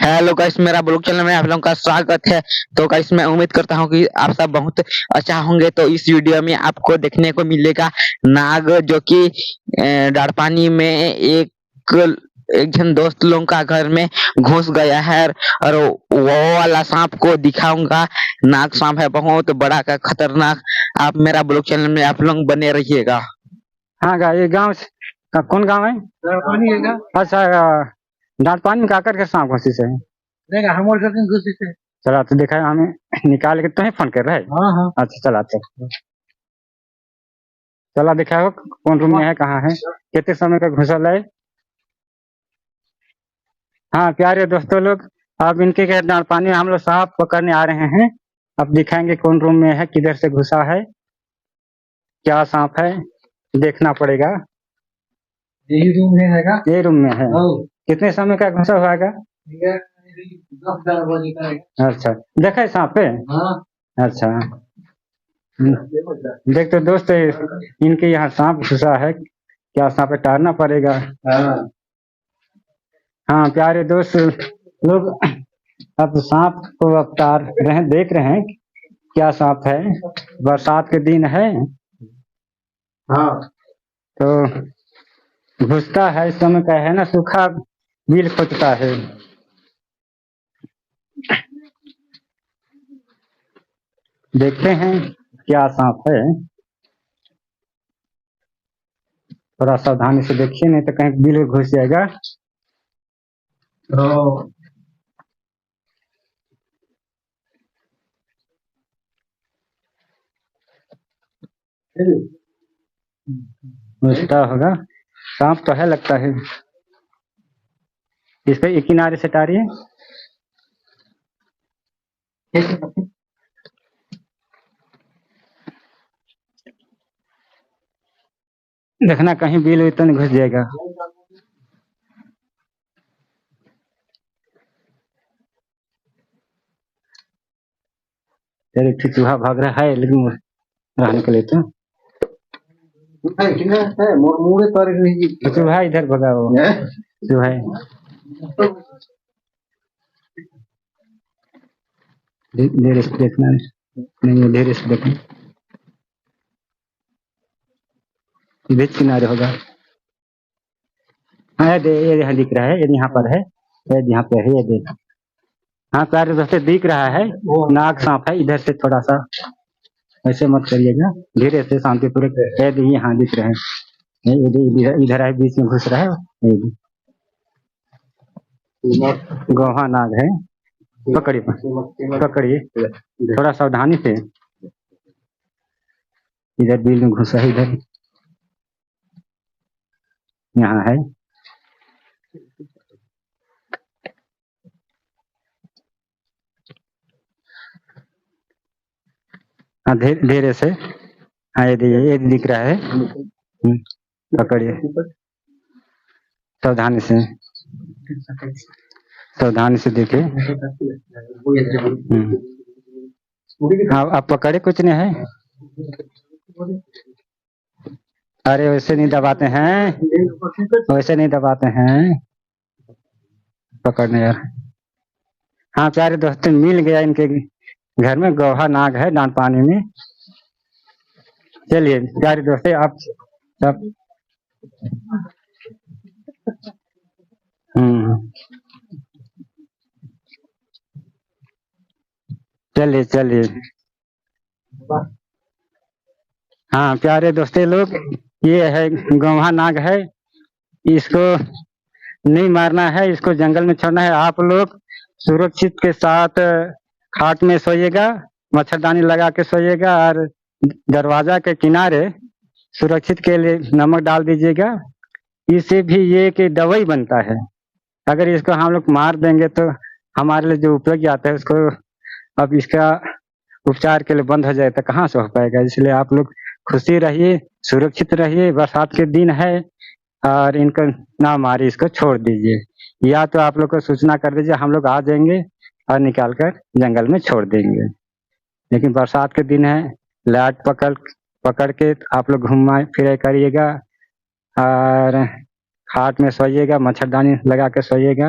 Hello guys, मेरा blog channel में आप लोगों का स्वागत है। तो गाइस, मैं उम्मीद करता हूँ कि आप सब बहुत अच्छा होंगे। तो इस वीडियो में आपको देखने को मिलेगा नाग जो कि डाड़पानी में एक जन दोस्त लोगों का घर में घुस गया है और वो वाला सांप को दिखाऊंगा। नाग सांप है, बहुत बड़ा का खतरनाक। आप मेरा ब्लॉग चैनल में आप लोग बने रहिएगा। हाँ गा ये गाँव कौन गाँव है? डाड़पानी है का? अच्छा डाँटपानी में काकर के सांप घुसी से देखा हमर करके घुसी से। चला तो देखा हमें निकाल के तुम्हें फोन कर रहे हैं। हाँ हाँ अच्छा चला तो चला दिखाओ कौन रूम में है, कहाँ है, कितने समय का घुसल है। हाँ प्यारे दोस्तों लोग, अब इनके के डाँटपानी में हम लोग सांप पकड़ने आ रहे हैं। अब दिखाएंगे कौन रूम में है, किधर से घुसा है, क्या सांप है, देखना पड़ेगा। यही रूम में है का? ये रूम में है। कितने समय का घुसा हुआ है? 10-11 बजे का है। अच्छा देखा है सांप पे? हाँ अच्छा देख तो दोस्त इनके यहाँ सांप घुसा है, क्या सांप पे टारना पड़ेगा। हाँ प्यारे दोस्त लोग, अब सांप को अब टार रहे हैं, देख रहे हैं क्या सांप है। बरसात के दिन है हाँ तो घुसता है, इस समय का है ना, सूखा बिल खोजता है। देखते हैं क्या सांप है, थोड़ा सावधानी से देखिए, नहीं तो कहीं बिल घुस जाएगा। घुसता होगा, सांप तो है लगता है। इस पे एक किनारे से टारिए। देखना कहीं बिल हुई तो नहीं घुस जाएगा। तेरे चूहा भाग रहा है, लेकिन रहने के लिए तो चूहा इधर भगा, वो चूहा धीरे से देखना, नहीं धीरे से देखना, बीच किनारे होगा। हाँ ये यहाँ दिख रहा है, ये यहाँ पर है, ये यहाँ पे है, ये देख। हाँ प्यारे दोस्तों दिख रहा है, नाग सांप है। इधर से थोड़ा सा ऐसे मत करिएगा, धीरे से शांतिपूर्वक। यहाँ दिख रहे हैं, इधर है, बीच में घुस रहा है। गोहा नाग है, पकड़िए पकड़िए, थोड़ा सावधानी से। इधर बिल में घुसा है, इधर यहाँ है। हाँ धीरे से, हाँ ये दिख रहा है। पकड़िए सावधानी से, सावधानी से देखिए। हाँ आप पकड़े, कुछ नहीं है। अरे वैसे नहीं दबाते हैं, वैसे नहीं दबाते हैं, पकड़ने यार। हाँ प्यारे दोस्तों मिल गया इनके घर में, गोहा नाग है डाँटपानी में। चलिए प्यारे दोस्तों आप सब चलिए चलिए। हाँ प्यारे दोस्तों लोग, ये है गोहा नाग है, इसको नहीं मारना है, इसको जंगल में छोड़ना है। आप लोग सुरक्षित के साथ खाट में सोइएगा, मच्छरदानी लगा के सोइएगा, और दरवाजा के किनारे सुरक्षित के लिए नमक डाल दीजिएगा। इससे भी ये कि दवाई बनता है, अगर इसको हम लोग मार देंगे तो हमारे लिए जो उपयोगी आता है उसको, अब इसका उपचार के लिए बंद हो जाए तो कहाँ से हो पाएगा। इसलिए आप लोग खुशी रहिए, सुरक्षित रहिए, बरसात के दिन है, और इनको ना मारिए, इसको छोड़ दीजिए, या तो आप लोग को सूचना कर दीजिए, हम लोग आ जाएंगे और निकाल कर जंगल में छोड़ देंगे। लेकिन बरसात के दिन है, लाइट पकड़ के आप लोग घूमा फिरे करिएगा, और खाट में सोइएगा, मच्छरदानी लगा के सोइएगा।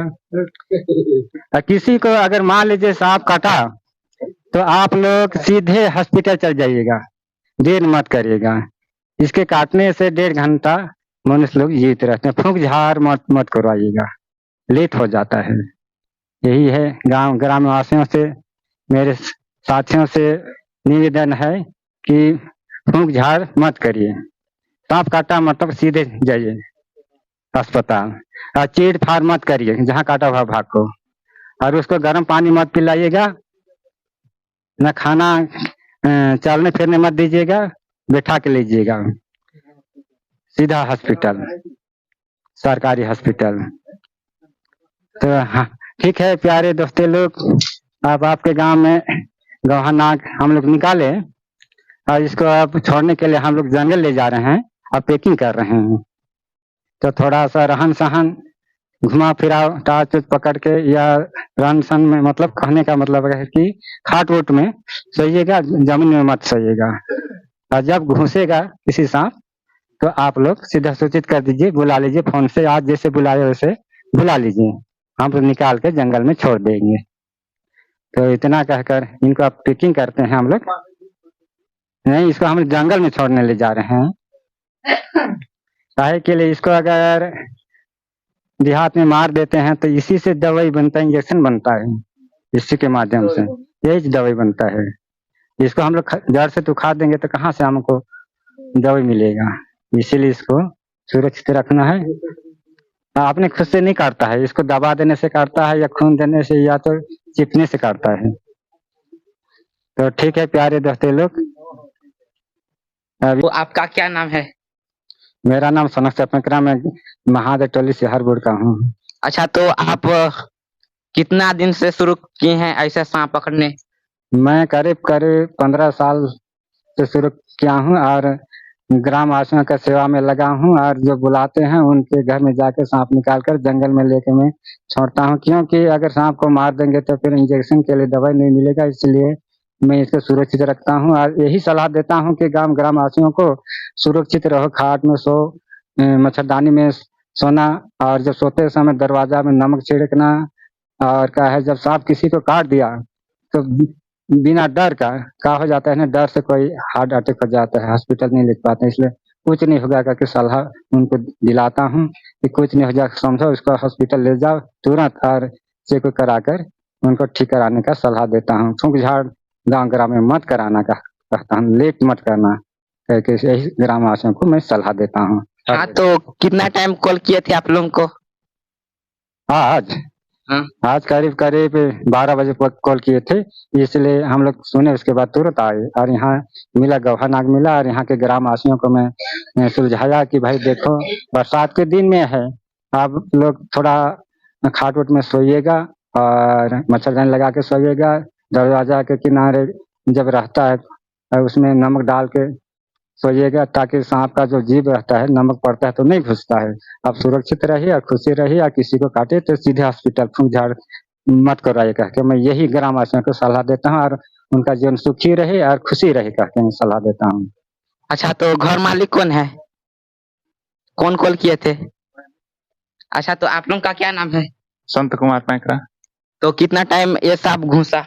और किसी को अगर मान लीजिए सांप काटा तो आप लोग सीधे हॉस्पिटल चल जाइएगा, देर मत करिएगा। इसके काटने से 1.5 घंटा मनुष्य लोग जीवित रहते हैं। फूंक झाड़ मत करवाइएगा, लेट हो जाता है। यही है गांव ग्रामवासियों से, मेरे साथियों से निवेदन है कि फूंक झाड़ मत करिए। सांप काटा मतलब सीधे जाइए अस्पताल, और चीड़ फाड़ मत करिए जहाँ काटा हुआ भाग को। और उसको गर्म पानी मत पिलाइएगा, न खाना चलने फिरने मत दीजिएगा, बैठा के लीजिएगा सीधा हॉस्पिटल, सरकारी हॉस्पिटल। तो हाँ ठीक है प्यारे दोस्तों लोग, अब आपके गांव में गौहा नाग हम लोग निकाले और इसको अब छोड़ने के लिए हम लोग जंगल ले जा रहे हैं और पैकिंग कर रहे हैं। तो थोड़ा सा रहन सहन, घुमा फिरा, टार्च पकड़ के या रहन सहन में, मतलब कहने का मतलब है कि खाट वोट में सोइएगा, जमीन में मत सोइएगा। और जब घुसेगा किसी सांप तो आप लोग सीधा सूचित कर दीजिए, बुला लीजिए फोन से, आज जैसे बुलाए वैसे बुला लीजिए, हम लोग निकाल के जंगल में छोड़ देंगे। तो इतना कहकर इनको अब पैकिंग करते हैं हम लोग। नहीं, इसको हम जंगल में छोड़ने ले जा रहे हैं। काहे के लिए, इसको अगर देहात में मार देते हैं तो इसी से दवाई बनता है, इंजेक्शन बनता है, इसी के माध्यम से यही दवाई बनता है। इसको हम लोग जड़ से उखाड़ देंगे तो कहाँ से हमको दवाई मिलेगा। इसीलिए इसको सुरक्षित रखना है। अपने खुद से नहीं काटता है, इसको दबा देने से काटता है, या खून देने से, या तो चिपने से काटता है। तो ठीक है प्यारे दोस्तों लोग, तो आपका क्या नाम है? मेरा नाम सोनक सपनकरा, मैं महादेव टोली शहरपुर का हूँ। अच्छा, तो आप कितना दिन से शुरू किए हैं ऐसे सांप पकड़ने? मैं करीब 15 साल से शुरू किया हूँ और ग्रामवासियों का सेवा में लगा हूँ। और जो बुलाते हैं उनके घर में जाके सांप निकाल कर जंगल में लेके मैं छोड़ता हूँ, क्योंकि अगर सांप को मार देंगे तो फिर इंजेक्शन के लिए दवाई नहीं मिलेगा। इसलिए मैं इसको सुरक्षित रखता हूँ और यही सलाह देता हूँ कि ग्रामवासियों को सुरक्षित रहो, खाट में सो, मच्छरदानी में सोना, और जब सोते समय दरवाजा में नमक छिड़कना। और क्या है, जब सांप किसी को काट दिया तो बिना डर का हो जाता है ना, डर से कोई हार्ट अटैक हो जाता है, हॉस्पिटल नहीं ले पाते। इसलिए कुछ नहीं होगा करके सलाह उनको दिलाता हूँ कि कुछ नहीं हो जाए, समझो, इसको हॉस्पिटल ले जाओ तुरंत और चेक कराकर उनको ठीक कराने का सलाह देता हूँ। फूंक झाड़ गाँव ग्राम में मत कराना का कहता हूँ, लेट मत करना करके यही ग्रामवासियों को मैं सलाह देता हूँ। हाँ, तो कितना टाइम कॉल किए थे आप लोगों को? आज करीब 12 बजे कॉल किए थे, इसलिए हम लोग सुने, उसके बाद तुरंत आए और यहाँ मिला, गौहा नाग मिला। और यहाँ के ग्रामवासियों को मैं सुलझाया कि भाई देखो, बरसात के दिन में है, आप लोग थोड़ा खाट वोट में सोइएगा और मच्छरदानी लगा के सोइएगा। दरवाजा के किनारे जब रहता है उसमें नमक डाल के सोइएगा, ताकि सांप का जो जीभ रहता है, नमक पड़ता है तो नहीं घुसता है। आप सुरक्षित रहिए और खुशी रहिए, और किसी को काटे तो सीधे हॉस्पिटल फूंक झाड़ मत कराइए कह के मैं यही ग्रामवासियों को सलाह देता हूँ, और उनका जीवन सुखी रहे और खुशी रहे कह के मैं सलाह देता हूँ। अच्छा, तो घर मालिक कौन है? कौन कॉल किए थे? अच्छा, तो आप लोग का क्या नाम है? संत कुमार पैकरा। तो कितना टाइम ये सांप घुसा?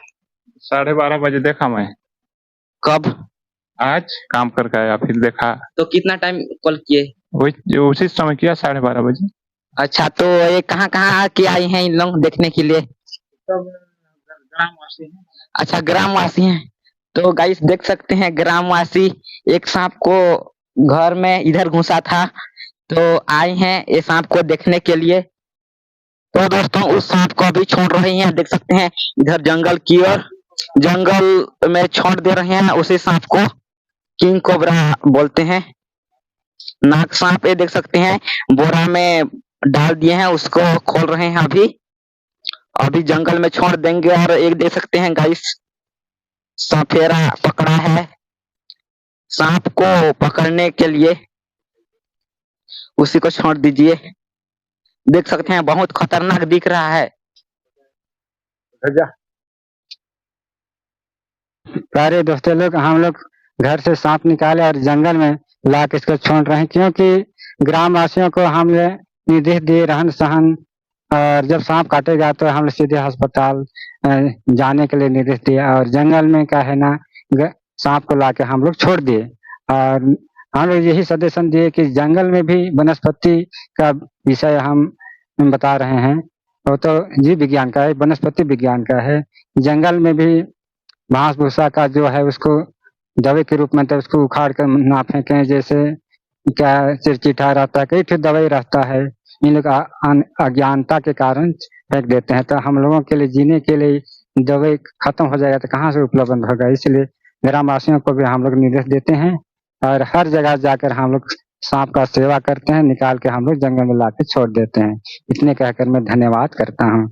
12:30 बजे देखा मैं। कब? आज काम करके आया, फिर देखा। तो कितना टाइम कॉल किए? उसी समय किया, 12:30 बजे। अच्छा, तो ये कहाँ के आए हैं इन लोग देखने के लिए? ग्रामवासी हैं। अच्छा, ग्रामवासी हैं। तो गाइस देख सकते हैं, ग्रामवासी एक सांप को घर में इधर घुसा था, तो आए हैं ये सांप को देखने के लिए। तो दोस्तों, उस सांप को अभी छोड़ रहे हैं, देख सकते हैं इधर जंगल की ओर, जंगल में छोड़ दे रहे हैं उसी सांप को। किंग कोबरा बोलते हैं, नाग सांप। ये देख सकते हैं बोरा में डाल दिए हैं, उसको खोल रहे हैं अभी जंगल में छोड़ देंगे। और एक देख सकते हैं गाइस, सफेरा पकड़ा है। सांप को पकड़ने के लिए उसी को छोड़ दीजिए। देख सकते हैं बहुत खतरनाक दिख रहा है। सारे दोस्तों लोग, हम लोग घर से सांप निकाले और जंगल में ला के इसको छोड़ रहे हैं, क्योंकि ग्रामवासियों को हमने निर्देश दिए रहन सहन, और जब सांप काटेगा तो हम लोग सीधे अस्पताल जाने के लिए निर्देश दिए, और जंगल में क्या है ना सांप को लाके हम लोग छोड़ दिए। और हम लोग यही सजेशन दिए कि जंगल में भी वनस्पति का विषय हम बता रहे हैं, वो तो जीव विज्ञान का है, वनस्पति विज्ञान का है। जंगल में भी घास भूसा का जो है उसको दवाई के रूप में तो उसको उखाड़ कर ना फेंकें, जैसे क्या चिरचिठा रहता है, कई ठे दवाई रहता है, इन लोग अज्ञानता के कारण फेंक देते हैं। तो हम लोगों के लिए जीने के लिए दवाई खत्म हो जाएगा तो कहाँ से उपलब्ध होगा, इसलिए ग्रामवासियों को भी हम लोग निर्देश देते हैं, और हर जगह जाकर हम लोग सांप का सेवा करते हैं, निकाल के हम लोग जंगल में लाके छोड़ देते हैं। इतने कहकर मैं धन्यवाद करता हूँ।